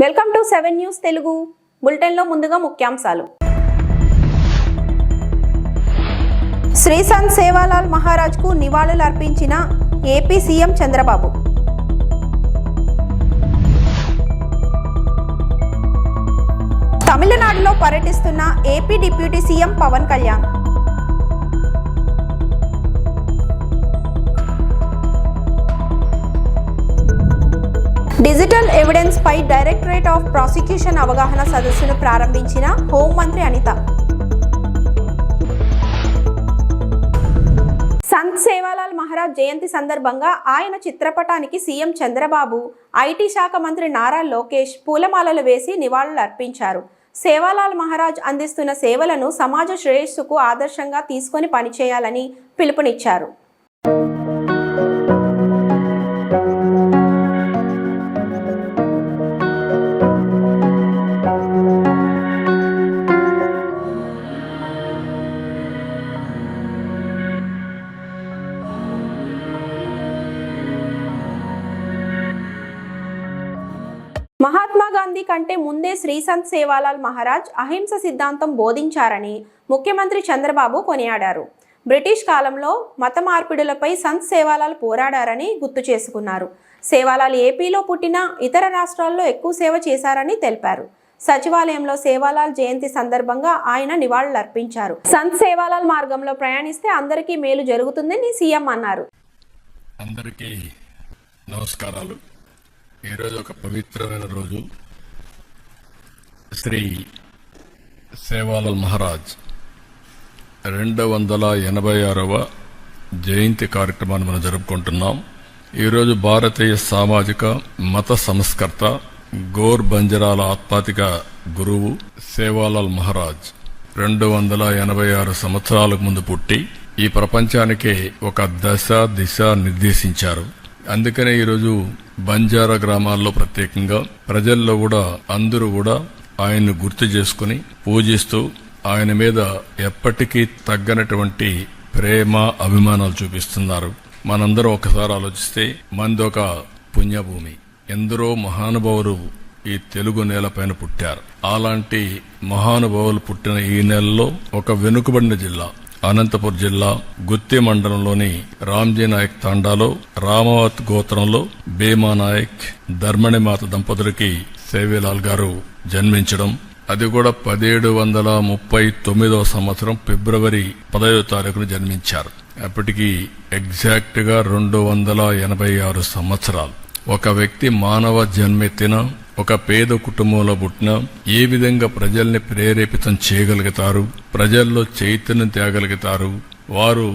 Welcome to 7 news Telugu బులెటిన్లో ముందుగా ముఖ్యాంశాలు. శ్రీ సంత్ సేవాలాల్ మహారాజ్కు నివాళులు అర్పించిన ఏపీ సీఎం చంద్రబాబు. తమిళనాడులో పర్యటిస్తున్న AP deputy CM Pawan Kalyan. Digital evidence పై డైరెక్టరేట్ ఆఫ్ ప్రాసిక్యూషన్ అవగాహన సదస్సును ప్రారంభించిన హోంమంత్రి అనిత. సంత్ సేవాలాల్ మహారాజ్ జయంతి సందర్భంగా ఆయన చిత్రపటానికి సీఎం చంద్రబాబు, ఐటీ శాఖ మంత్రి నారా లోకేష్ పూలమాలలు వేసి నివాళులు అర్పించారు. సేవాలాల్ మహారాజ్ అందిస్తున్న సేవలను సమాజ శ్రేయస్సుకు ఆదర్శంగా తీసుకొని పనిచేయాలని పిలుపునిచ్చారు. మహాత్మా గాంధీ కంటే ముందే శ్రీ సంత్ సేవాలాల్ మహారాజ్ అహింస సిద్ధాంతం బోధించారని ముఖ్యమంత్రి చంద్రబాబు కొనియాడారు. బ్రిటిష్ కాలంలో మత మార్పిడులపై సంత్ సేవాలాల్ పోరాడారని గుర్తు చేసుకున్నారు. సేవాలాల్ ఏపీలో పుట్టిన ఇతర రాష్ట్రాల్లో ఎక్కువ సేవ చేశారని తెలిపారు. సచివాలయంలో సేవాలాల్ జయంతి సందర్భంగా ఆయన నివాళులు అర్పించారు. సంత్ సేవాలాల్ మార్గంలో ప్రయాణిస్తే అందరికీ మేలు జరుగుతుందని సీఎం అన్నారు. అందరికీ నమస్కారాలు. ఈరోజు ఒక పవిత్రమైన రోజు. శ్రీ సేవాలాల్ మహారాజ్ 286వ జయంతి కార్యక్రమాన్ని మనం జరుపుకుంటున్నాం. ఈరోజు భారతీయ సామాజిక మత సంస్కర్త గోర్ బంజరాల ఆత్మాతిక గురువు సేవాలాల్ మహారాజ్ 286 సంవత్సరాలకు ముందు పుట్టి ఈ ప్రపంచానికే ఒక దశ దిశ నిర్దేశించారు. అందుకనే ఈరోజు బంజారా గ్రామాల్లో ప్రత్యేకంగా ప్రజల్లో కూడా అందరూ కూడా ఆయన్ను గుర్తు చేసుకుని పూజిస్తూ ఆయన మీద ఎప్పటికీ తగ్గనటువంటి ప్రేమ అభిమానాలు చూపిస్తున్నారు. మనందరం ఒకసారి ఆలోచిస్తే మనదొక పుణ్యభూమి. ఎందరో మహానుభావులు ఈ తెలుగు నేలపైన పుట్టారు. అలాంటి మహానుభావులు పుట్టిన ఈ నెలలో ఒక వెనుకబడిన జిల్లా అనంతపురం జిల్లా గుత్తి మండలంలోని రామ్జీ నాయక్ తాండాలో రామావత్ గోత్రంలో భీమా నాయక్ ధర్మణిమాత దంపతులకి సేవాలాల్ గారు జన్మించడం, అది కూడా 1739వ సంవత్సరం ఫిబ్రవరి 10వ తారీఖున జన్మించారు. అప్పటికి ఎగ్జాక్ట్ గా 286 సంవత్సరాలు. ఒక వ్యక్తి మానవ జన్మెత్తిన ఒక పేద కుటుంబంలో పుట్టిన ఏ విధంగా ప్రజల్ని ప్రేరేపితం చేయగలుగుతారు, ప్రజల్లో చైతన్యం తేగలుగుతారు, వారు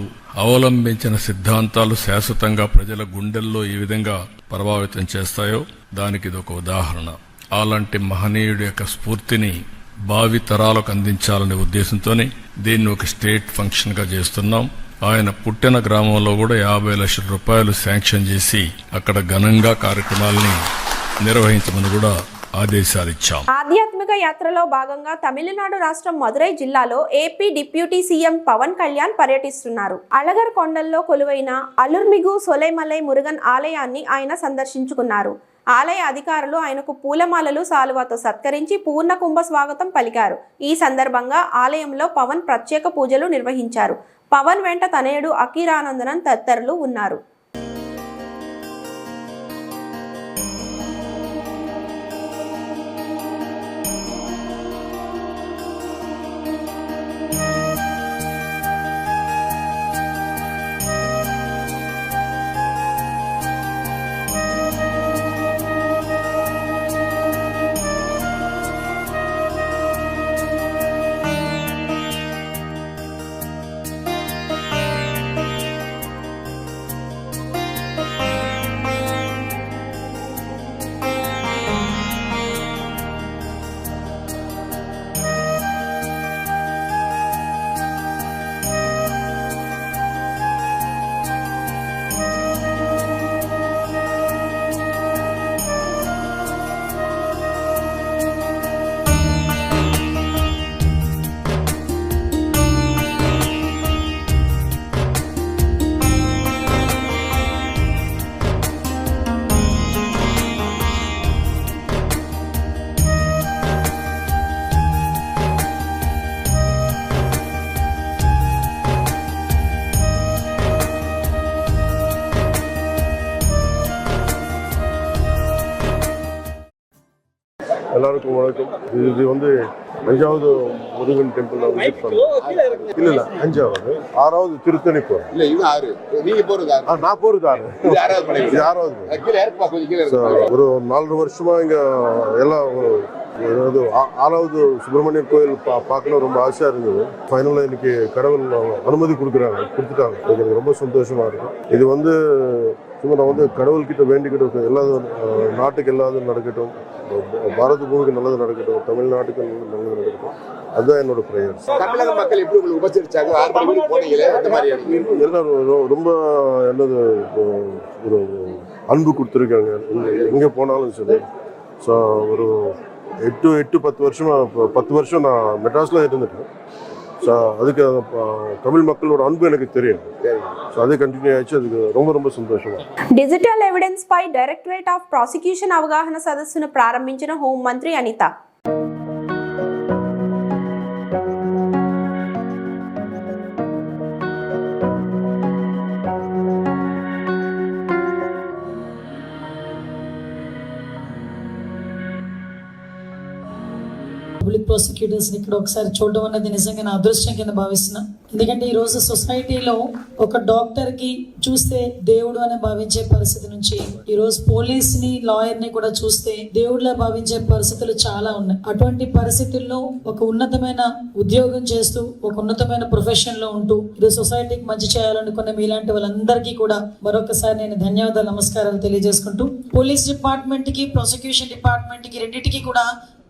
అవలంబించిన సిద్ధాంతాలు శాశ్వతంగా ప్రజల గుండెల్లో ఏ విధంగా ప్రభావితం చేస్తాయో దానికి ఇదొక ఉదాహరణ. అలాంటి మహనీయుడి యొక్క స్ఫూర్తిని భావి తరాలకు అందించాలనే ఉద్దేశంతోనే దీన్ని ఒక స్టేట్ ఫంక్షన్ గా చేస్తున్నాం. ఆయన పుట్టిన గ్రామంలో కూడా 50 లక్షల రూపాయలు శాంక్షన్ చేసి అక్కడ ఘనంగా కార్యక్రమాలని నిర్వహించమని కూడా ఆదేశాలిచ్చాం. ఆధ్యాత్మిక యాత్రలో భాగంగా తమిళనాడు రాష్ట్రం మదురై జిల్లాలో AP deputy CM Pawan Kalyan పర్యటిస్తున్నారు. అళగర్ కొండల్లో కొలువైన అలుర్మిగు సొలైమలై మురుగన్ ఆలయాన్ని ఆయన సందర్శించుకున్నారు. ఆలయ అధికారులు ఆయనకు పూలమాలలు సాలువాతో సత్కరించి పూర్ణ కుంభ స్వాగతం పలికారు. ఈ సందర్భంగా ఆలయంలో పవన్ ప్రత్యేక పూజలు నిర్వహించారు. పవన్ వెంట తనయుడు అకీరానందనన్ తదితరులు ఉన్నారు. எல்லாருக்கும் வணக்கம். இது வந்து 5வது முருகன் டெம்பிள் விசிட் பண்ணோம். இல்ல 5வது 6வது திருத்தணி போறோம். இல்ல இது 6 நீங்க போறது 6. நான் போறது 6. இது 6வது. கீழ ஏற்பா கொஞ்சம் கீழ ஒரு 4 வருஷமா இங்க எல்லாம் அதாவது 6வது சுப்பிரமணியர் கோயில் பார்க்கணும் ரொம்ப ஆசையா இருந்தது. ஃபைனலா இன்னைக்கு கடவுள் அனுமதி கொடுத்துட்டாங்க. எனக்கு ரொம்ப சந்தோஷமா இருக்கு. இது வந்து சும்மா நான் வந்து கடவுள்கிட்ட வேண்டிக்கிட்டு எல்லாரும் நாட்டுக்கு எல்லாரும் நடக்கட்டும், பாரத பூமிக்கு நல்லது நடக்கட்டும், தமிழ்நாட்டுக்கு நல்லது நடக்கட்டும், அதுதான் என்னோட பிரேயர். தமிழக மக்கள் எப்படி உங்களுக்கு உபசரிச்சாங்க? 6 மணிக்கு போனீங்களே அந்த மாதிரி எல்லாம் ரொம்ப என்னது ஒரு அன்பு கொடுத்துருக்காங்க. எங்கே போனாலும் சரி. ஸோ ஒரு 8-10 வருஷமா 10 வருஷம் நான் மெட்ராஸில் இருந்துட்டேன். ஸோ அதுக்கு தமிழ் மக்களோட அன்பு எனக்கு தெரியும். ஸோ அது కంటిన్యూ ஆயிடுச்சு. அதுக்கு ரொம்ப ரொம்ப సంతోషంగా. డిజిటల్ ఎవిడెన్స్ పై డైరెక్టరేట్ ఆఫ్ ప్రాసిక్యూషన్ అవగాహన సదస్సును ప్రారంభించిన హోంమంత్రి అనిత. పబ్లిక్ ప్రాసిక్యూటర్స్ ఇక్కడ ఒకసారి చూడడం అనేది నిజంగా నా అదృష్టం కింద భావిస్తున్నా. ఎందుకంటే ఈ రోజు సొసైటీలో ఒక డాక్టర్ కి చూస్తే దేవుడు అని భావించే పరిస్థితి నుంచి ఈ రోజు పోలీస్ ని లాయర్ ని కూడా చూస్తే దేవుడిలా భావించే పరిస్థితులు చాలా ఉన్నాయి. అటువంటి పరిస్థితుల్లో ఒక ఉన్నతమైన ఉద్యోగం చేస్తూ ఒక ఉన్నతమైన ప్రొఫెషన్ లో ఉంటూ ఇది సొసైటీకి మంచి చేయాలనుకున్న మీలాంటి వాళ్ళందరికీ కూడా మరొకసారి నేను ధన్యవాదాలు నమస్కారాలు తెలియజేసుకుంటూ పోలీస్ డిపార్ట్మెంట్ కి ప్రాసిక్యూషన్ డిపార్ట్మెంట్ కి రెండింటికి కూడా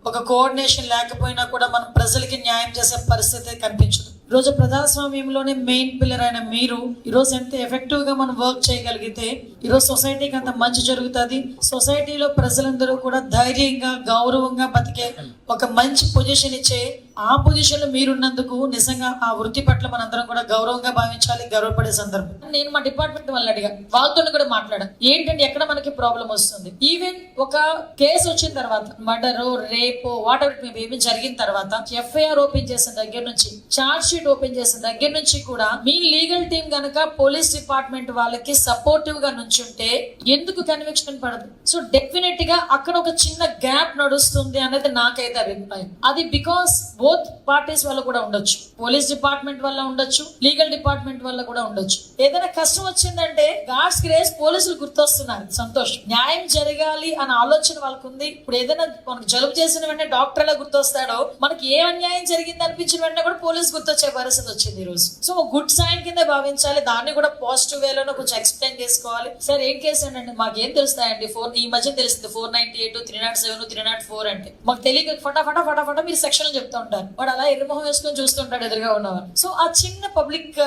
ఒక కోఆర్డినేషన్ లేకపోయినా కూడా మనం ప్రజలకి న్యాయం చేసే పరిస్థితి కనిపించదు. ఈరోజు ప్రజాస్వామ్యంలోనే మెయిన్ పిల్లర్ అయిన మీరు ఈరోజు ఎంత ఎఫెక్టివ్ గా మనం వర్క్ చేయగలిగితే ఈరోజు సొసైటీకి అంత మంచి జరుగుతుంది. సొసైటీలో ప్రజలందరూ కూడా ధైర్యంగా గౌరవంగా బతికే ఒక మంచి పొజిషన్ ఇచ్చే ఆ పొజిషన్ లో మీరున్నందుకు నిజంగా ఆ వృత్తి పట్ల మనందరం కూడా గౌరవంగా భావించాలి, గర్వపడే సందర్భం. నేను మా డిపార్ట్మెంట్ వాళ్ళని అడిగా, వాళ్ళతో కూడా మాట్లాడాను, ఏంటంటే ఎక్కడ మనకి ప్రాబ్లం వస్తుంది. ఈవెన్ ఒక కేసు వచ్చిన తర్వాత murder, rape, what ever it may be జరిగిన తర్వాత ఎఫ్ఐఆర్ ఓపెన్ చేసిన దగ్గర నుంచి చార్జ్ షీట్ ఓపెన్ చేసిన దగ్గర నుంచి కూడా మీ లీగల్ టీం గనక పోలీస్ డిపార్ట్మెంట్ వాళ్ళకి సపోర్టివ్ గా నుంచుంటే ఎందుకు కన్విక్షన్ పడదు. సో డెఫినెట్ గా అక్కడ ఒక చిన్న గ్యాప్ నడుస్తుంది అనేది నాకైతే అభిప్రాయం. అది బికాస్ బోత్ పార్టీస్ వల్ల కూడా ఉండొచ్చు, పోలీస్ డిపార్ట్మెంట్ వల్ల ఉండొచ్చు, లీగల్ డిపార్ట్మెంట్ వల్ల కూడా ఉండొచ్చు. ఏదైనా కష్టం వచ్చిందంటే గాడ్స్ గ్రేస్ పోలీసులు గుర్తొస్తున్నారు, సంతోషం. న్యాయం జరగాలి అనే ఆలోచన వాళ్ళకు ఉంది. ఇప్పుడు ఏదైనా మనకు జలుబు చేసిన వెంటనే డాక్టర్ ఎలా గుర్తొస్తాడో మనకి ఏ అన్యాయం జరిగింది అనిపించిన వెంటనే కూడా పోలీసు గుర్తొచ్చే పరిస్థితి వచ్చింది ఈ రోజు. సో గుడ్ సైన్ కింద భావించాలి. దాన్ని కూడా పాజిటివ్ వేలోనే కొంచెం ఎక్స్ప్లెయిన్ చేసుకోవాలి. సార్ ఏం కేసు అండి, మాకేం తెలుస్తాయండి, ఈ మధ్య తెలిసింది 498, 307, 304 అంటే మాకు తెలియక ఫటాఫటా మీరు సెక్షన్ చెప్తా ఉంటారు. వాడు అలా ఎర్రమొహం వేసుకొని చూస్తుంటాడు ఎదురుగా ఉన్నవారు. సో ఆ చిన్న పబ్లిక్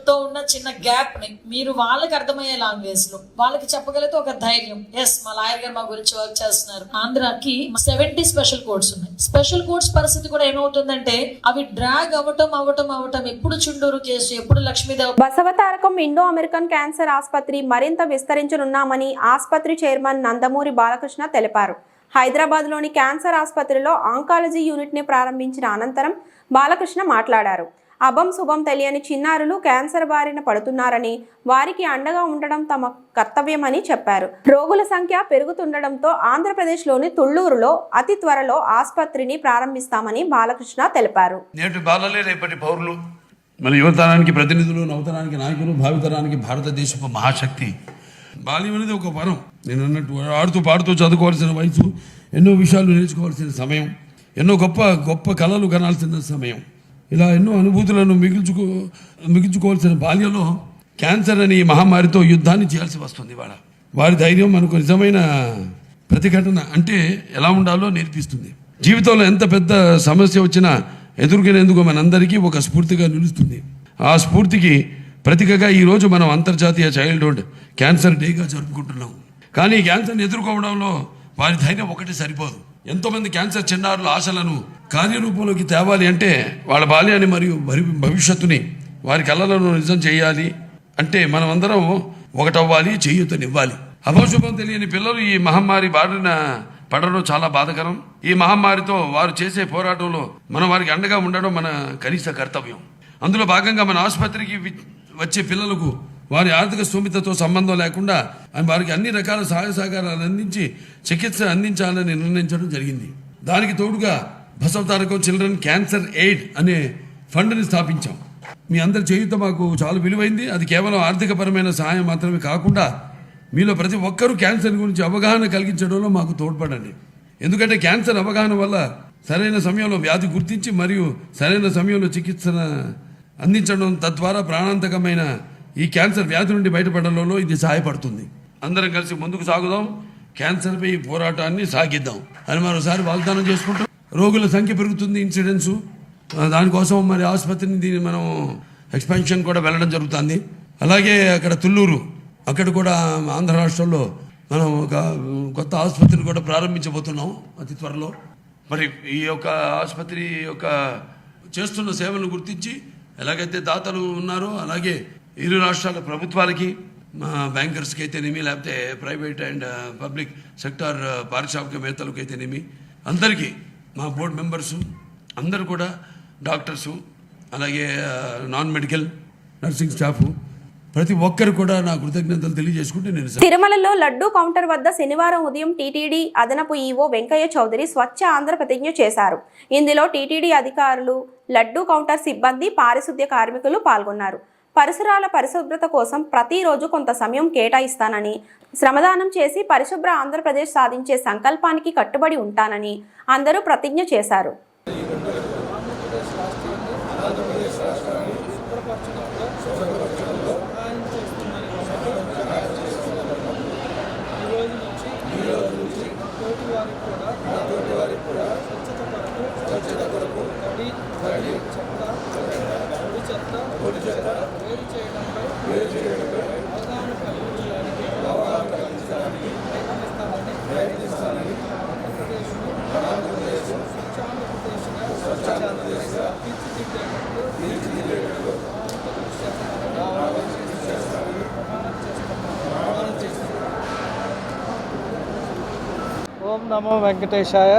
తో ఉన్న చిన్న గ్యాప్ ని మీరు వాళ్ళకి అర్థమయ్యే లాంగ్వేజ్ లో వాళ్ళకి చెప్పగలిగితే ఒక ధైర్యం, ఎస్ మా లాయర్ గారు మా గురించి వర్క్ చేస్తున్నారు. ఆంధ్రాకి 70 స్పెషల్ కోర్ట్స్ ఉన్నాయి. స్పెషల్ కోర్ట్స్ పరిస్థితి కూడా ఏమవుతుందంటే అవి డ్రాగ్ అవటం ఎప్పుడు చుండూరు కేసు, ఎప్పుడు Lakshmidevi. Basavatarakam Indo American cancer ఆసుపత్రి మరింత విస్తరించనున్నామని ఆసుపత్రి చైర్మన్ నందమూరి బాలకృష్ణ తెలిపారు. హైదరాబాద్లోని క్యాన్సర్ ఆసుపత్రిలో ఆంకాలజీ యూనిట్ని ప్రారంభించిన అనంతరం బాలకృష్ణ మాట్లాడారు. అభం శుభం తెలియని చిన్నారులు క్యాన్సర్ బారిన పడుతున్నారని, వారికి అండగా ఉండడం తమ కర్తవ్యమని చెప్పారు. రోగుల సంఖ్య పెరుగుతుండటంతో ఆంధ్రప్రదేశ్లోని తుళ్లూరులో అతి త్వరలో ఆసుపత్రిని ప్రారంభిస్తామని బాలకృష్ణ తెలిపారు. నేటి బాలలే రేపటి పౌరులు, మన యువతరానికి ప్రతినిధులు, నవతరానికి నాయకులు, భావితరానికి భారతదేశపు మహాశక్తి. బాల్యం అనేది ఒక వరం. నేను అన్నట్టు ఆడుతూ పాడుతూ చదువుకోవాల్సిన వయసు, ఎన్నో విషయాలు నేర్చుకోవాల్సిన సమయం, ఎన్నో గొప్ప గొప్ప కళలు కనాల్సిన సమయం, ఇలా ఎన్నో అనుభూతులను మిగుల్చుకోవాల్సిన బాల్యంలో క్యాన్సర్ అనే మహమ్మారితో యుద్ధాన్ని చేయాల్సి వస్తుంది. వారి ధైర్యం మనకు నిజమైన ప్రతిఘటన అంటే ఎలా ఉండాలో నేర్పిస్తుంది. జీవితంలో ఎంత పెద్ద సమస్య వచ్చినా ఎదుర్కొనేందుకు మనందరికీ ఒక స్ఫూర్తిగా నిలుస్తుంది. ఆ స్ఫూర్తికి ప్రతీకగా ఈరోజు మనం అంతర్జాతీయ చైల్డ్హుడ్ క్యాన్సర్ డేగా జరుపుకుంటున్నాం. కానీ ఈ క్యాన్సర్ని ఎదుర్కోవడంలో వారి ధైర్యం ఒకటి సరిపోదు. ఎంతోమంది క్యాన్సర్ చిన్నారుల ఆశలను కార్యరూపంలోకి తేవాలి అంటే వాళ్ళ బాల్యాన్ని మరియు భవిష్యత్తుని, వారి కళలను నిజం చేయాలి అంటే మనం అందరం ఒకటవ్వాలి, చేయూతనివ్వాలి. అభశుభం తెలియని పిల్లలు ఈ మహమ్మారి బారిన పడడం చాలా బాధకరం. ఈ మహమ్మారితో వారు చేసే పోరాటంలో మనం వారికి అండగా ఉండడం మన కనీస కర్తవ్యం. అందులో భాగంగా మన ఆసుపత్రికి వచ్చే పిల్లలకు వారి ఆర్థిక స్థోమతతో సంబంధం లేకుండా వారికి అన్ని రకాల సహాయ సహకారాలు అందించి చికిత్స అందించాలని నిర్ణయించడం జరిగింది. దానికి తోడుగా బసవతారకం చిల్డ్రన్ క్యాన్సర్ ఎయిడ్ అనే ఫండ్ని స్థాపించాం. మీ అందరి చేయుత మాకు చాలా విలువైంది. అది కేవలం ఆర్థికపరమైన సహాయం మాత్రమే కాకుండా మీలో ప్రతి ఒక్కరూ క్యాన్సర్ గురించి అవగాహన కలిగించడంలో మాకు తోడ్పడండి. ఎందుకంటే క్యాన్సర్ అవగాహన వల్ల సరైన సమయంలో వ్యాధి గుర్తించి మరియు సరైన సమయంలో చికిత్సను అందించడం, తద్వారా ప్రాణాంతకమైన ఈ క్యాన్సర్ వ్యాధి నుండి బయటపడడంలో ఇది సహాయపడుతుంది. అందరం కలిసి ముందుకు సాగుదాం, క్యాన్సర్పై ఈ పోరాటాన్ని సాగిద్దాం అని మరోసారి వాగ్దానం చేసుకుంటాం. రోగుల సంఖ్య పెరుగుతుంది, ఇన్సిడెన్స్, దానికోసం మరి ఆసుపత్రిని దీన్ని మనం ఎక్స్పాన్షన్ కూడా వెళ్ళడం జరుగుతుంది. అలాగే అక్కడ తుళ్ళూరు, అక్కడ కూడా ఆంధ్ర రాష్ట్రంలో మనం ఒక కొత్త ఆసుపత్రిని కూడా ప్రారంభించబోతున్నాం అతి త్వరలో. మరి ఈ యొక్క ఆసుపత్రి యొక్క చేస్తున్న సేవలను గుర్తించి ఎలాగైతే దాతలు ఉన్నారో అలాగే ఇరు రాష్ట్రాల ప్రభుత్వాలకి, మా బ్యాంకర్స్కి అయితేనేమి, లేకపోతే ప్రైవేట్ అండ్ పబ్లిక్ సెక్టార్ పారిశ్రామికవేత్తలకు అయితేనేమి, అందరికీ మా బోర్డు మెంబర్సు అందరూ కూడా, డాక్టర్సు, అలాగే నాన్ మెడికల్ నర్సింగ్ స్టాఫ్, ప్రతి ఒక్కరు కూడా నా కృతజ్ఞతలు తెలియజేసుకుంటే నేను తిరుమలలో లడ్డూ కౌంటర్ వద్ద శనివారం ఉదయం టీటీడీ అదనపు ఈవో వెంకయ్య చౌదరి స్వచ్ఛ ఆంధ్ర ప్రతిజ్ఞ చేశారు. ఇందులో టీటీడీ అధికారులు, లడ్డూ కౌంటర్ సిబ్బంది, పారిశుద్ధ్య కార్మికులు పాల్గొన్నారు. పరిసరాల పరిశుభ్రత కోసం ప్రతిరోజు కొంత సమయం కేటాయిస్తానని, శ్రమదానం చేసి పరిశుభ్ర ఆంధ్రప్రదేశ్ సాధించే సంకల్పానికి కట్టుబడి ఉంటానని అందరూ ప్రతిజ్ఞ చేశారు. ఓం నమో వెంకటేశాయ.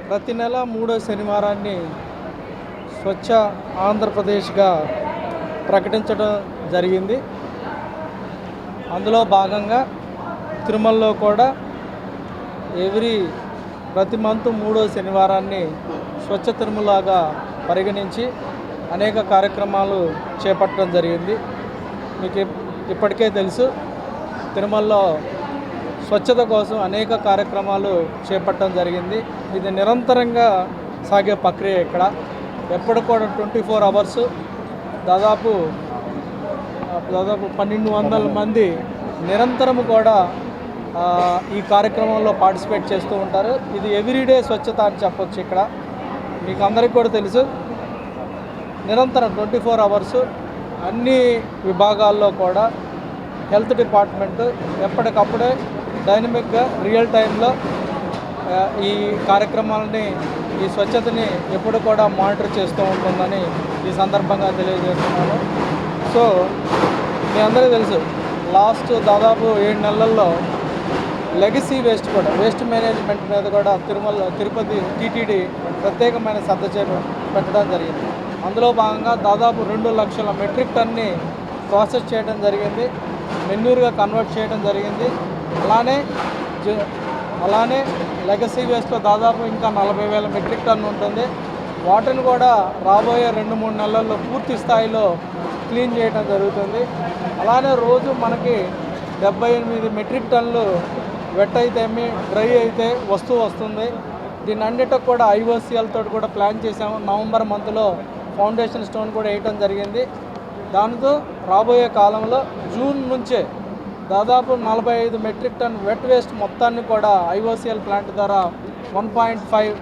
ప్రతి నెల 3వ శనివారాన్ని స్వచ్ఛ ఆంధ్రప్రదేశ్గా ప్రకటించడం జరిగింది. అందులో భాగంగా తిరుమలలో కూడా ప్రతి మంత్ 3వ శనివారాన్ని స్వచ్ఛ తిరుమలగా పరిగణించి అనేక కార్యక్రమాలు చేపట్టడం జరిగింది. మీకు ఇప్పటికే తెలుసు, తిరుమలలో స్వచ్ఛత కోసం అనేక కార్యక్రమాలు చేపట్టడం జరిగింది. ఇది నిరంతరంగా సాగే ప్రక్రియ. ఇక్కడ ఎప్పుడు కూడా 24 అవర్స్ దాదాపు 1200 మంది నిరంతరము కూడా ఈ కార్యక్రమంలో పార్టిసిపేట్ చేస్తూ ఉంటారు. ఇది ఎవ్రీడే స్వచ్ఛత అని చెప్పొచ్చు. ఇక్కడ మీకు అందరికీ కూడా తెలుసు, నిరంతరం 24 అవర్స్ అన్ని విభాగాల్లో కూడా హెల్త్ డిపార్ట్మెంట్ ఎప్పటికప్పుడే డైనమిక్గా రియల్ టైంలో ఈ కార్యక్రమాలని, ఈ స్వచ్ఛతని ఎప్పుడు కూడా మానిటర్ చేస్తూ ఉంటుందని ఈ సందర్భంగా తెలియజేస్తున్నాను. సో మీ అందరికీ తెలుసు, లాస్ట్ దాదాపు 7 నెలల్లో లెగసీ వేస్ట్ మేనేజ్మెంట్ మీద కూడా తిరుపతి టీటీడీ ప్రత్యేకమైన శ్రద్ధ పెట్టడం జరిగింది. అందులో భాగంగా దాదాపు 2 లక్షల మెట్రిక్ టన్ని ప్రాసెస్ చేయడం జరిగింది, మెన్యూర్గా కన్వర్ట్ చేయడం జరిగింది. అలానే లెగసీ వేస్ట్లో దాదాపు ఇంకా 40,000 మెట్రిక్ టన్ను ఉంటుంది. వాటిని కూడా రాబోయే 2-3 నెలల్లో పూర్తి స్థాయిలో క్లీన్ చేయడం జరుగుతుంది. అలానే రోజు మనకి 78 మెట్రిక్ టన్నులు వెట్ అయితే డ్రై అయితే వస్తుంది. దీన్ని అన్నిటికి కూడా IOCL తోటి కూడా ప్లాన్ చేసాము. నవంబర్ మంత్లో ఫౌండేషన్ స్టోన్ కూడా వేయటం జరిగింది. దాంతో రాబోయే కాలంలో జూన్ నుంచే దాదాపు 45 మెట్రిక్ టన్ వెట్ వేస్ట్ మొత్తాన్ని కూడా IOCL ప్లాంట్ ద్వారా 1.5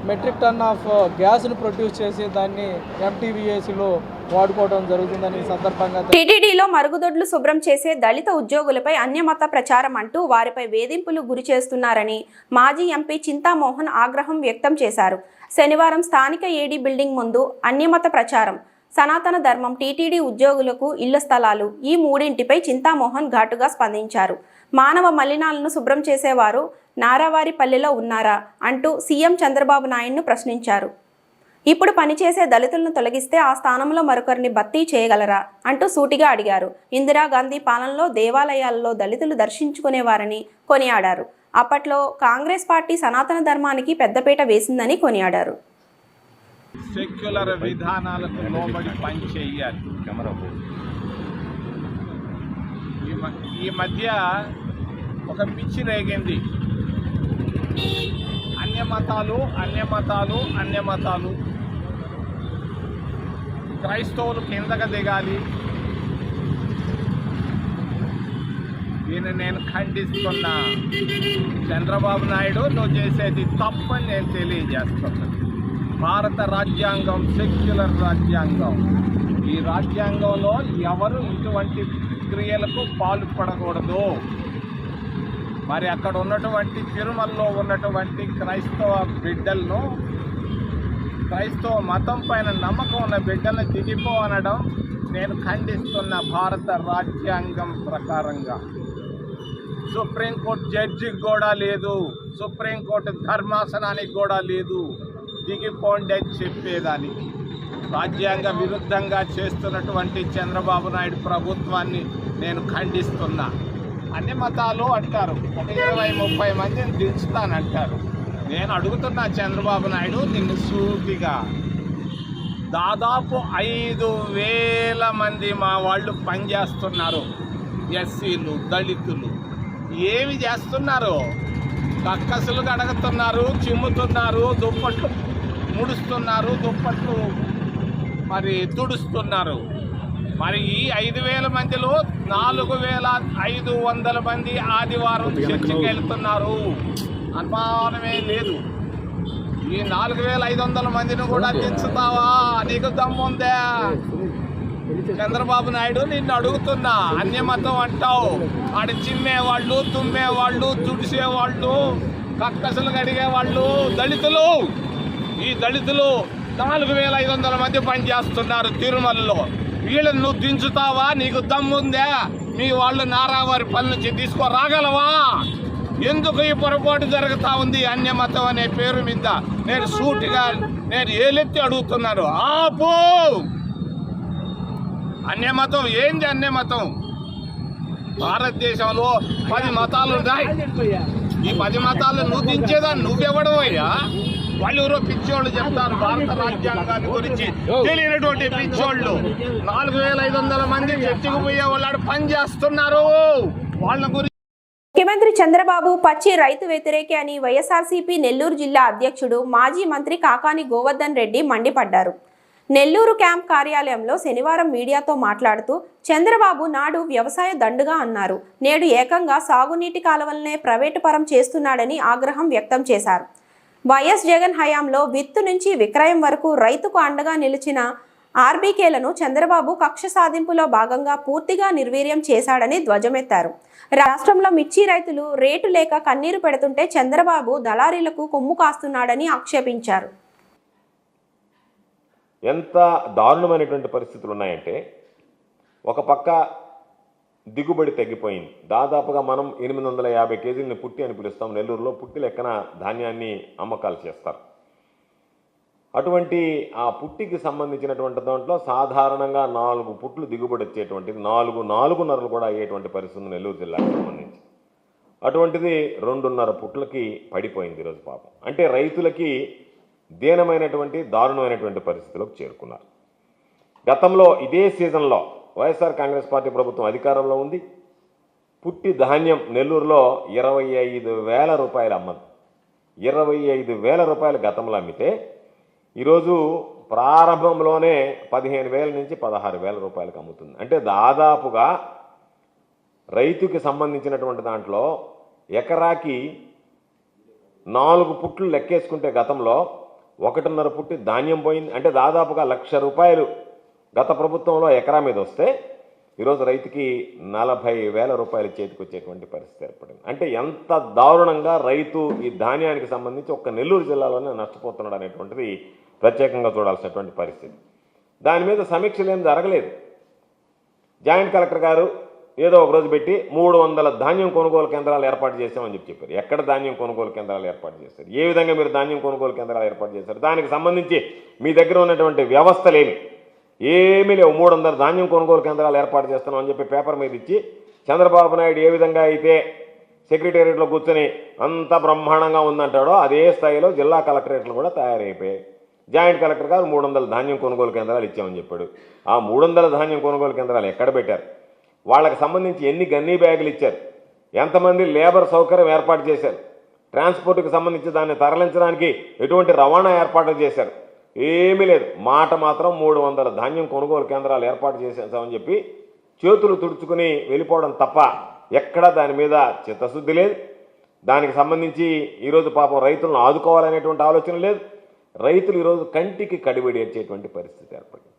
మెట్రిక్ టన్ ఆఫ్ గ్యాస్ను ప్రొడ్యూస్ చేసి దాన్ని MTVACలో వాడుకోవడం జరుగుతుందని ఈ సందర్భంగా. టీటీడీలో మరుగుదొడ్లు శుభ్రం చేసే దళిత ఉద్యోగులపై అన్యమత ప్రచారం అంటూ వారిపై వేధింపులు గురి చేస్తున్నారని మాజీ ఎంపీ చింతామోహన్ ఆగ్రహం వ్యక్తం చేశారు. శనివారం స్థానిక ఏడీ బిల్డింగ్ ముందు అన్యమత ప్రచారం, సనాతన ధర్మం, టీటీడీ ఉద్యోగులకు ఇళ్ల స్థలాలు, ఈ మూడింటిపై చింతామోహన్ ఘాటుగా స్పందించారు. మానవ మలినాలను శుభ్రం చేసేవారు నారావారిపల్లెలో ఉన్నారా అంటూ సీఎం చంద్రబాబు నాయుడును ప్రశ్నించారు. ఇప్పుడు పనిచేసే దళితులను తొలగిస్తే ఆ స్థానంలో మరొకరిని భర్తీ చేయగలరా అంటూ సూటిగా అడిగారు. ఇందిరాగాంధీ పాలనలో దేవాలయాల్లో దళితులు దర్శించుకునేవారని కొనియాడారు. అప్పట్లో కాంగ్రెస్ పార్టీ సనాతన ధర్మానికి పెద్దపీట వేసిందని కొనియాడారు. సెక్యులర్ విధానాలకు లోబడి పని చేయాలి. ఈ మధ్య ఒక పిచ్చి రేగింది. అన్యమతాలు క్రైస్తవులు కిందగా దిగాలి. దీన్ని నేను ఖండిస్తున్నా. చంద్రబాబు నాయుడు నువ్వు చేసేది తప్పని నేను తెలియజేస్తున్నా. భారత రాజ్యాంగం సెక్యులర్ రాజ్యాంగం. ఈ రాజ్యాంగంలో ఎవరు ఇటువంటి క్రియలకు పాల్పడకూడదు. మరి అక్కడ ఉన్నటువంటి తిరుమలలో ఉన్నటువంటి క్రైస్తవ బిడ్డలను, క్రైస్తవ మతం పైన నమ్మకం ఉన్న బిడ్డలను దిగిపో అనడం నేను ఖండిస్తున్న. భారత రాజ్యాంగం ప్రకారంగా సుప్రీంకోర్టు జడ్జికి కూడా లేదు, సుప్రీంకోర్టు ధర్మాసనానికి కూడా లేదు దిగిపోండి అని చెప్పేదానికి. రాజ్యాంగ విరుద్ధంగా చేస్తున్నటువంటి చంద్రబాబు నాయుడు ప్రభుత్వాన్ని నేను ఖండిస్తున్నా. అన్ని మతాలు అంటారు, ఒక 20-30 మందిని దించుతానంటారు. నేను అడుగుతున్నా చంద్రబాబు నాయుడు నిన్ను సూటిగా, దాదాపు 5,000 మంది మా వాళ్ళు పనిచేస్తున్నారు. ఎస్సీలు, దళితులు ఏమి చేస్తున్నారు? కక్కసులు కడుగుతున్నారు, చిమ్ముతున్నారు, దుప్పట్లు ముడుస్తున్నారు, దుప్పట్లు మరి తుడుస్తున్నారు. మరి ఈ 5,000 మందిలో 4,500 మంది ఆదివారం చర్చికి వెళ్తున్నారు. అనుమానమే లేదు. ఈ 4,500 మందిని కూడా దించుతావా? నీకు దమ్ముందా? చంద్రబాబు నాయుడు నిన్ను అడుగుతున్నా. అన్యమతం అంటావు, ఆడి చిమ్మేవాళ్ళు, తుమ్మేవాళ్ళు, తుడిసేవాళ్ళు, కక్కసులు కడిగేవాళ్ళు దళితులు. ఈ దళితులు 4,500 మంది పనిచేస్తున్నారు తిరుమలలో. వీళ్ళని నువ్వు దించుతావా? నీకు దమ్ముందా? మీ వాళ్ళు నారావారి పని నుంచి తీసుకురాగలవా? ఎందుకు ఈ పొరపాటు జరుగుతూ ఉంది? అన్యమతం అనే పేరు మీద నేను సూటిగా ఏలెత్తి అడుగుతున్నాను. ఆపు! అన్యమతం ఏంది? అన్యమతం భారతదేశంలో 10 మతాలు ఉన్నాయి. ఈ 10 మతాలు నువ్వు దించేదా? నువ్వెవడవయ్యా? వాళ్ళు ఎవరో పిచ్చోళ్ళు చెప్తారు భారత రాజ్యాంగాన్ని గురించి తెలియనటువంటి పిచ్చోళ్ళు. 4,500 మంది చర్చకు పోయే వాళ్ళు పని చేస్తున్నారు. వాళ్ళ గురించి ముఖ్యమంత్రి చంద్రబాబు పచ్చి రైతు వ్యతిరేకి అని వైఎస్ఆర్సీపీ నెల్లూరు జిల్లా అధ్యక్షుడు మాజీ మంత్రి కాకాని గోవర్ధన్ రెడ్డి మండిపడ్డారు. నెల్లూరు క్యాంప్ కార్యాలయంలో శనివారం మీడియాతో మాట్లాడుతూ చంద్రబాబు నాడు వ్యవసాయ దండుగా అన్నారు. నేడు ఏకంగా సాగునీటి కాలువలనే ప్రైవేటు పరం చేస్తున్నాడని ఆగ్రహం వ్యక్తం చేశారు. వైఎస్ జగన్ హయాంలో విత్తు నుంచి విక్రయం వరకు రైతుకు అండగా నిలిచిన ఆర్బీకేలను చంద్రబాబు కక్ష సాధింపులో భాగంగా పూర్తిగా నిర్వీర్యం చేశాడని ధ్వజమెత్తారు. రాష్ట్రంలో మిర్చి రైతులు రేటు లేక కన్నీరు పెడుతుంటే చంద్రబాబు దళారీలకు కొమ్ము కాస్తున్నాడని ఆక్షేపించారు. ఎంత దారుణమైనటువంటి పరిస్థితులు ఉన్నాయంటే, ఒక పక్క దిగుబడి తగ్గిపోయింది. దాదాపుగా మనం 850 కేజీలని పుట్టి అని పిలుస్తాం. నెల్లూరులో పుట్టి లెక్కన ధాన్యాన్ని అమ్మకాలు చేస్తారు. అటువంటి ఆ పుట్టికి సంబంధించినటువంటి దాంట్లో సాధారణంగా 4 పుట్లు దిగుబడి వచ్చేటువంటిది 4.5 కూడా అయ్యేటువంటి పరిస్థితి నెల్లూరు జిల్లాకు సంబంధించి. అటువంటిది 2.5 పుట్లకి పడిపోయింది ఈరోజు పాపం. అంటే రైతులకి దీనమైనటువంటి దారుణమైనటువంటి పరిస్థితులకు చేరుకున్నారు. గతంలో ఇదే సీజన్లో వైఎస్ఆర్ కాంగ్రెస్ పార్టీ ప్రభుత్వం అధికారంలో ఉంది. పుట్టి ధాన్యం నెల్లూరులో 25,000 రూపాయలు అమ్మదు. 25,000 రూపాయలు గతంలో అమ్మితే ఈరోజు ప్రారంభంలోనే 15,000 నుంచి 16,000 రూపాయలకు అమ్ముతుంది. అంటే దాదాపుగా రైతుకి సంబంధించినటువంటి దాంట్లో ఎకరాకి 4 పుట్లు లెక్కేసుకుంటే గతంలో 1.5 పుట్టి ధాన్యం పోయింది. అంటే దాదాపుగా 1,00,000 రూపాయలు గత ప్రభుత్వంలో ఎకరా మీద వస్తే ఈరోజు రైతుకి 40,000 రూపాయలు చేతికి వచ్చేటువంటి పరిస్థితి ఏర్పడింది. అంటే ఎంత దారుణంగా రైతు ఈ ధాన్యానికి సంబంధించి ఒక్క నెల్లూరు జిల్లాలోనే నష్టపోతున్నాడు అనేటువంటిది ప్రత్యేకంగా చూడాల్సినటువంటి పరిస్థితి. దాని మీద సమీక్షలు ఏం జరగలేదు. జాయింట్ కలెక్టర్ గారు ఏదో ఒక రోజు పెట్టి 300 ధాన్యం కొనుగోలు కేంద్రాలు ఏర్పాటు చేశామని చెప్పారు. ఎక్కడ ధాన్యం కొనుగోలు కేంద్రాలు ఏర్పాటు చేశారు? ఏ విధంగా మీరు ధాన్యం కొనుగోలు కేంద్రాలు ఏర్పాటు చేశారు? దానికి సంబంధించి మీ దగ్గర ఉన్నటువంటి వ్యవస్థలేమి? ఏమీ లేవు. 300 ధాన్యం కొనుగోలు కేంద్రాలు ఏర్పాటు చేస్తున్నామని చెప్పి పేపర్ మీద ఇచ్చి చంద్రబాబు నాయుడు ఏ విధంగా అయితే సెక్రటేరియట్లో కూర్చొని అంత బ్రహ్మాండంగా ఉందంటాడో అదే స్థాయిలో జిల్లా కలెక్టరేట్లు కూడా తయారైపోయాయి. జాయింట్ కలెక్టర్ గారు 300 ధాన్యం కొనుగోలు కేంద్రాలు ఇచ్చామని చెప్పాడు. ఆ 300 ధాన్యం కొనుగోలు కేంద్రాలు ఎక్కడ పెట్టారు? వాళ్ళకి సంబంధించి ఎన్ని గన్నీ బ్యాగులు ఇచ్చారు? ఎంతమంది లేబర్ సౌకర్యం ఏర్పాటు చేశారు? ట్రాన్స్పోర్ట్కి సంబంధించి దాన్ని తరలించడానికి ఎటువంటి రవాణా ఏర్పాట్లు చేశారు? ఏమీ లేదు. మాట మాత్రం 300 ధాన్యం కొనుగోలు కేంద్రాలు ఏర్పాటు చేసేసామని చెప్పి చేతులు తుడుచుకుని వెళ్ళిపోవడం తప్ప ఎక్కడా దాని మీద చిత్తశుద్ధి లేదు. దానికి సంబంధించి ఈరోజు పాపం రైతులను ఆదుకోవాలనేటువంటి ఆలోచన లేదు. రైతులు ఈరోజు కంటికి కడిబడి ఏడ్చేటువంటి పరిస్థితి ఏర్పడింది.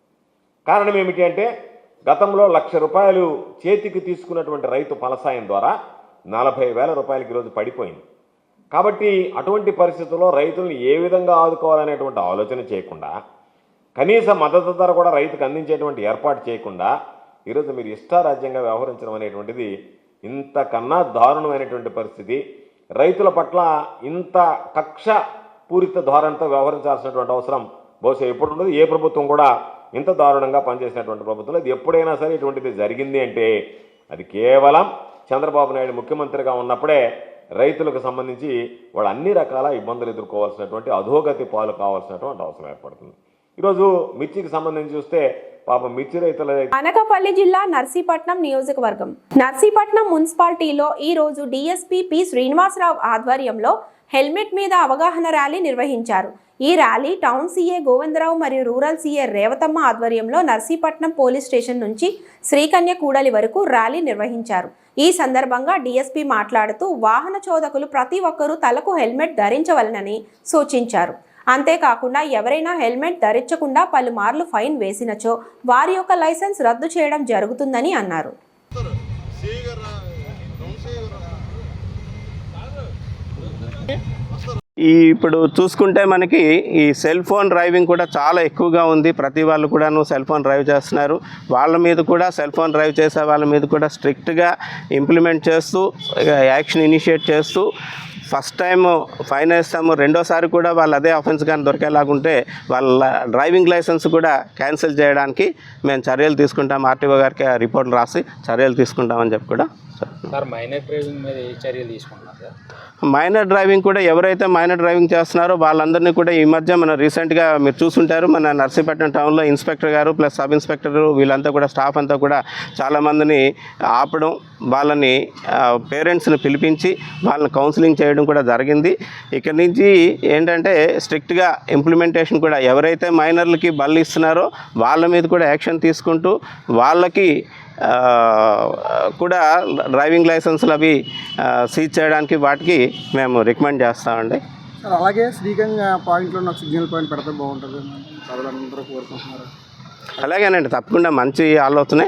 కారణం ఏమిటి అంటే గతంలో ₹1,00,000 చేతికి తీసుకున్నటువంటి రైతు ఫలసాయం ద్వారా 40,000 రూపాయలకి ఈరోజు పడిపోయింది. కాబట్టి అటువంటి పరిస్థితుల్లో రైతులను ఏ విధంగా ఆదుకోవాలనేటువంటి ఆలోచన చేయకుండా, కనీస మద్దతు ధర కూడా రైతుకు అందించేటువంటి ఏర్పాటు చేయకుండా ఈరోజు మీరు ఇష్టారాజ్యంగా వ్యవహరించడం అనేటువంటిది ఇంతకన్నా దారుణమైనటువంటి పరిస్థితి. రైతుల పట్ల ఇంత కక్ష పూరిత ధోరణితో వ్యవహరించాల్సినటువంటి అవసరం బహుశా ఎప్పుడు ఉండదు. ఏ ప్రభుత్వం కూడా ఇంత దారుణంగా పనిచేసినటువంటి ప్రభుత్వం ఇది ఎప్పుడైనా సరే ఇటువంటిది జరిగింది అంటే అది కేవలం చంద్రబాబు నాయుడు ముఖ్యమంత్రిగా ఉన్నప్పుడే రైతులకు సంబంధించి వాళ్ళు అన్ని రకాల ఇబ్బందులు ఎదుర్కోవాల్సినటువంటి అధోగతి పాలు కావాల్సినటువంటి అవసరం ఏర్పడుతుంది. ఈరోజు మిర్చికి సంబంధించి చూస్తే పాపం మిర్చి రైతుల అనకాపల్లి జిల్లా నర్సీపట్నం నియోజకవర్గం నర్సీపట్నం మున్సిపాలిటీలో ఈ రోజు డీఎస్పీ పి శ్రీనివాసరావు ఆధ్వర్యంలో హెల్మెట్ మీద అవగాహన ర్యాలీ నిర్వహించారు. ఈ ర్యాలీ టౌన్ సీఏ గోవిందరావు మరియు రూరల్ సీఏ రేవతమ్మ ఆధ్వర్యంలో నర్సీపట్నం పోలీస్ స్టేషన్ నుంచి శ్రీకన్య కూడలి వరకు ర్యాలీ నిర్వహించారు. ఈ సందర్భంగా డీఎస్పీ మాట్లాడుతూ వాహన చోదకులు ప్రతి ఒక్కరూ తలకు హెల్మెట్ ధరించవలనని సూచించారు. అంతేకాకుండా ఎవరైనా హెల్మెట్ ధరించకుండా పలుమార్లు ఫైన్ వేసినచో వారి యొక్క లైసెన్స్ రద్దు చేయడం జరుగుతుందని అన్నారు. ఇప్పుడు చూసుకుంటే మనకి ఈ సెల్ ఫోన్ డ్రైవింగ్ కూడా చాలా ఎక్కువగా ఉంది. ప్రతి వాళ్ళు కూడాను సెల్ ఫోన్ డ్రైవ్ చేస్తున్నారు. వాళ్ళ మీద కూడా సెల్ ఫోన్ డ్రైవ్ చేసే వాళ్ళ మీద కూడా స్ట్రిక్ట్గా ఇంప్లిమెంట్ చేస్తూ యాక్షన్ ఇనిషియేట్ చేస్తూ ఫస్ట్ టైం ఫైన్ వేస్తాము, రెండోసారి కూడా వాళ్ళు అదే ఆఫెన్స్ కానీ దొరికేలాగుంటే వాళ్ళ డ్రైవింగ్ లైసెన్స్ కూడా క్యాన్సిల్ చేయడానికి మేము చర్యలు తీసుకుంటాం. ఆర్టీఓ గారికి రిపోర్ట్లు రాసి చర్యలు తీసుకుంటామని చెప్పి కూడా సార్. మైనర్ డ్రైవింగ్ మీద ఏ చర్యలు తీసుకుంటున్నారు సార్? మైనర్ డ్రైవింగ్ కూడా ఎవరైతే మైనర్ డ్రైవింగ్ చేస్తున్నారో వాళ్ళందరినీ కూడా ఈ మధ్య మన రీసెంట్గా మీరు చూసుంటారు, మన నర్సీపట్నం టౌన్లో ఇన్స్పెక్టర్ గారు ప్లస్ సబ్ ఇన్స్పెక్టర్ వీళ్ళంతా కూడా స్టాఫ్ అంతా కూడా చాలామందిని ఆపడం, వాళ్ళని పేరెంట్స్ని పిలిపించి వాళ్ళని కౌన్సిలింగ్ చేయడం కూడా జరిగింది. ఇక్కడి నుంచి ఏంటంటే స్ట్రిక్ట్గా ఇంప్లిమెంటేషన్ కూడా ఎవరైతే మైనర్లకి బళ్ళు ఇస్తున్నారో వాళ్ళ మీద కూడా యాక్షన్ తీసుకుంటూ వాళ్ళకి కూడా డ్రైవింగ్ లైసెన్సులు అవి సీజ్ చేయడానికి వాటికి మేము రికమెండ్ చేస్తామండి. సార్ అలాగే శ్రీకంగా పాయింట్లో నాకు సిగ్నల్ పాయింట్ పెడితే బాగుంటుంది అందరూ కోరుకుంటున్నారు. అలాగేనండి, తప్పకుండా మంచి ఆలోచనే,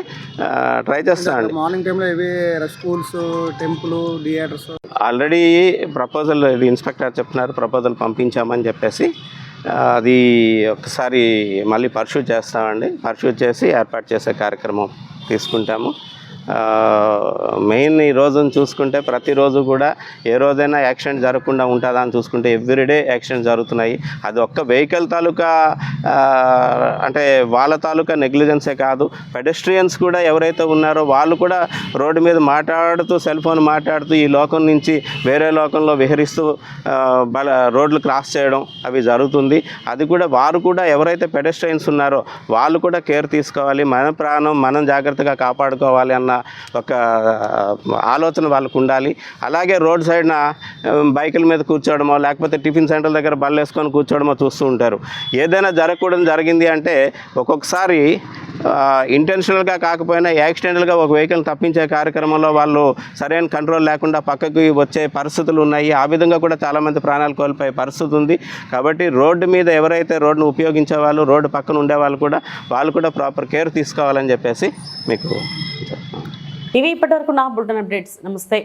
ట్రై చేస్తామండి. మార్నింగ్ టైంలో ఇవి schools, temple, theatres already proposal ఇది ఇన్స్పెక్టర్ చెప్తున్నారు, ప్రపోజల్ పంపించామని చెప్పేసి అది ఒకసారి మళ్ళీ పర్సూట్ చేస్తామండి. పర్సూట్ చేసి ఏర్పాటు చేసే కార్యక్రమం తీసుకుంటాము. మెయిన్ ఈ రోజును చూసుకుంటే ప్రతిరోజు కూడా ఏ రోజైనా యాక్సిడెంట్ జరగకుండా ఉంటుందా అని చూసుకుంటే ఎవ్రీడే యాక్సిడెంట్ జరుగుతున్నాయి. అది ఒక్క వెహికల్ తాలూకా అంటే వాళ్ళ తాలూకా నెగ్లిజెన్సే కాదు, పెడెస్ట్రియన్స్ కూడా ఎవరైతే ఉన్నారో వాళ్ళు కూడా రోడ్డు మీద మాట్లాడుతూ సెల్ ఫోన్ మాట్లాడుతూ ఈ లోకం నుంచి వేరే లోకంలో విహరిస్తూ రోడ్లు క్రాస్ చేయడం అవి జరుగుతుంది. అది కూడా వారు కూడా ఎవరైతే పెడెస్ట్రియన్స్ ఉన్నారో వాళ్ళు కూడా కేర్ తీసుకోవాలి, మన ప్రాణం మనం జాగ్రత్తగా కాపాడుకోవాలి అన్న ఒక ఆలోచన వాళ్ళకు ఉండాలి. అలాగే రోడ్ సైడ్న బైకుల మీద కూర్చోవడమో లేకపోతే టిఫిన్ సెంటర్ దగ్గర బళ్ళు వేసుకొని కూర్చోవడమో చూస్తూ ఉంటారు. ఏదైనా జరగకూడదు జరిగింది అంటే ఒక్కొక్కసారి ఇంటెన్షనల్గా కాకపోయినా యాక్సిడెంటల్గా ఒక వెహికల్ తప్పించే కార్యక్రమంలో వాళ్ళు సరైన కంట్రోల్ లేకుండా పక్కకి వచ్చే పరిస్థితులు ఉన్నాయి. ఆ విధంగా కూడా చాలామంది ప్రాణాలు కోల్పోయే పరిస్థితి ఉంది. కాబట్టి రోడ్డు మీద ఎవరైతే రోడ్డును ఉపయోగించే వాళ్ళు, రోడ్డు పక్కన ఉండే వాళ్ళు కూడా ప్రాపర్ కేర్ తీసుకోవాలని చెప్పేసి మీకు ఇవి ఇప్పటివరకు నా బులెటిన్ అప్డేట్స్. నమస్తే.